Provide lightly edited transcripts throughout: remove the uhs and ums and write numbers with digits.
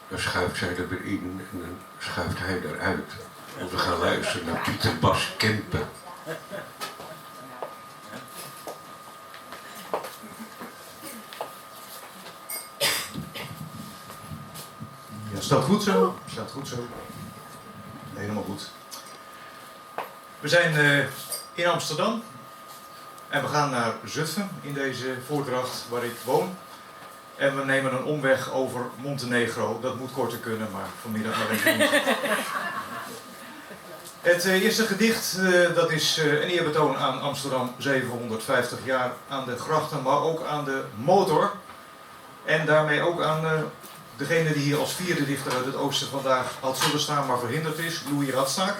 Dan schuift zij er weer in en dan schuift hij eruit. En we gaan luisteren naar Pieter Bas Kempen. Ja, staat goed zo. Staat goed zo. Helemaal goed. We zijn in Amsterdam. En we gaan naar Zutphen in deze voordracht waar ik woon. En we nemen een omweg over Montenegro. Dat moet korter kunnen, maar vanmiddag maar even niet. Het eerste gedicht dat is een eerbetoon aan Amsterdam 750 jaar. Aan de grachten, maar ook aan de motor. En daarmee ook aan degene die hier als vierde dichter uit het oosten vandaag had zullen staan, maar verhinderd is. Louis Radstaak.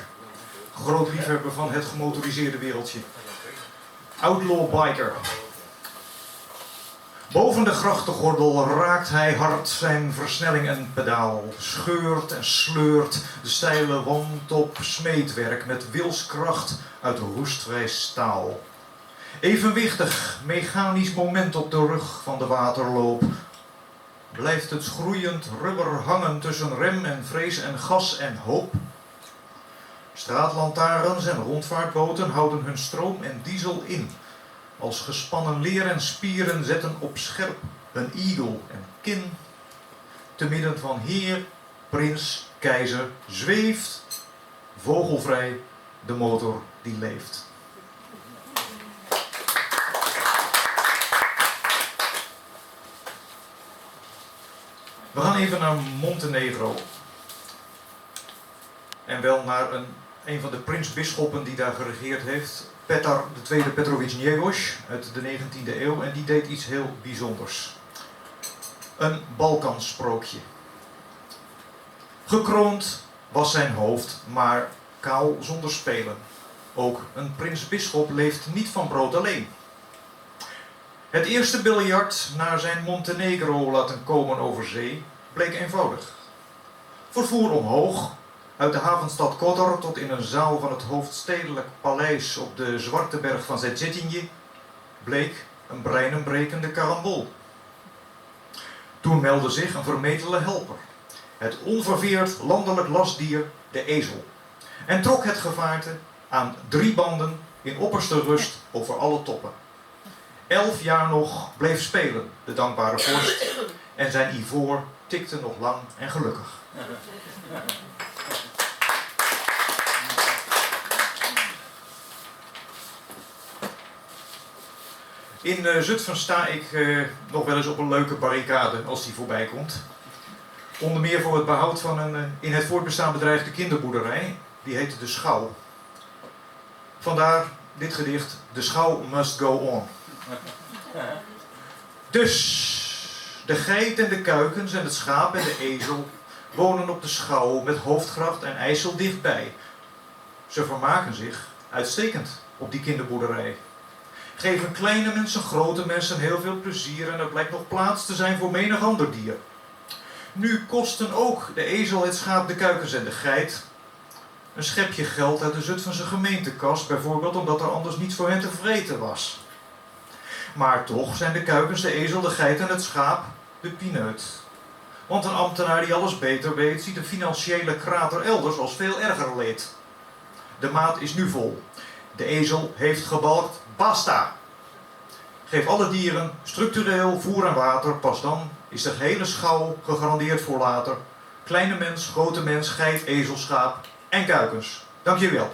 Groot liefhebber van het gemotoriseerde wereldje. Outlaw biker. Boven de grachtengordel raakt hij hard zijn versnelling en pedaal. Scheurt en sleurt de steile wand op smeedwerk met wilskracht uit roestvrij staal. Evenwichtig, mechanisch moment op de rug van de waterloop. Blijft het groeiend rubber hangen tussen rem en vrees en gas en hoop. Straatlantaarns en rondvaartboten houden hun stroom en diesel in. Als gespannen leer en spieren zetten op scherp een eagle en kin. Te midden van heer, prins, keizer zweeft, vogelvrij de motor die leeft. We gaan even naar Montenegro. En wel naar een van de prinsbisschoppen die daar geregeerd heeft. Petar II Petrović Njegoš uit de 19e eeuw. En die deed iets heel bijzonders. Een Balkansprookje. Gekroond was zijn hoofd, maar kaal zonder spelen. Ook een prinsbisschop leeft niet van brood alleen. Het eerste biljart naar zijn Montenegro laten komen over zee bleek eenvoudig. Vervoer omhoog, uit de havenstad Kotor tot in een zaal van het hoofdstedelijk paleis op de Zwarte Berg van Zečetinje, bleek een breinenbrekende karambol. Toen meldde zich een vermetele helper, het onverveerd landelijk lastdier, de ezel, en trok het gevaarte aan 3 banden in opperste rust over alle toppen. 11 jaar nog bleef spelen, de dankbare vorst, en zijn ivoor tikte nog lang en gelukkig. In Zutphen sta ik nog wel eens op een leuke barricade als die voorbij komt. Onder meer voor het behoud van een in het voortbestaan bedreigde kinderboerderij. Die heet De Schouw. Vandaar dit gedicht, De Schouw must go on. Dus, de geit en de kuikens en het schaap en de ezel wonen op de schouw met Hoofdgracht en IJssel dichtbij. Ze vermaken zich uitstekend op die kinderboerderij. Geven kleine mensen, grote mensen heel veel plezier en er blijkt nog plaats te zijn voor menig ander dier. Nu kosten ook de ezel, het schaap, de kuikens en de geit een schepje geld uit de Zutphense gemeentekas, bijvoorbeeld omdat er anders niets voor hen te vreten was. Maar toch zijn de kuikens, de ezel, de geit en het schaap de pineut. Want een ambtenaar die alles beter weet, ziet een financiële krater elders als veel erger leed. De maat is nu vol. De ezel heeft gebalkt, basta! Geef alle dieren structureel voer en water, pas dan is de gehele schouw gegarandeerd voor later. Kleine mens, grote mens, geit, ezel, schaap en kuikens. Dank jullie wel.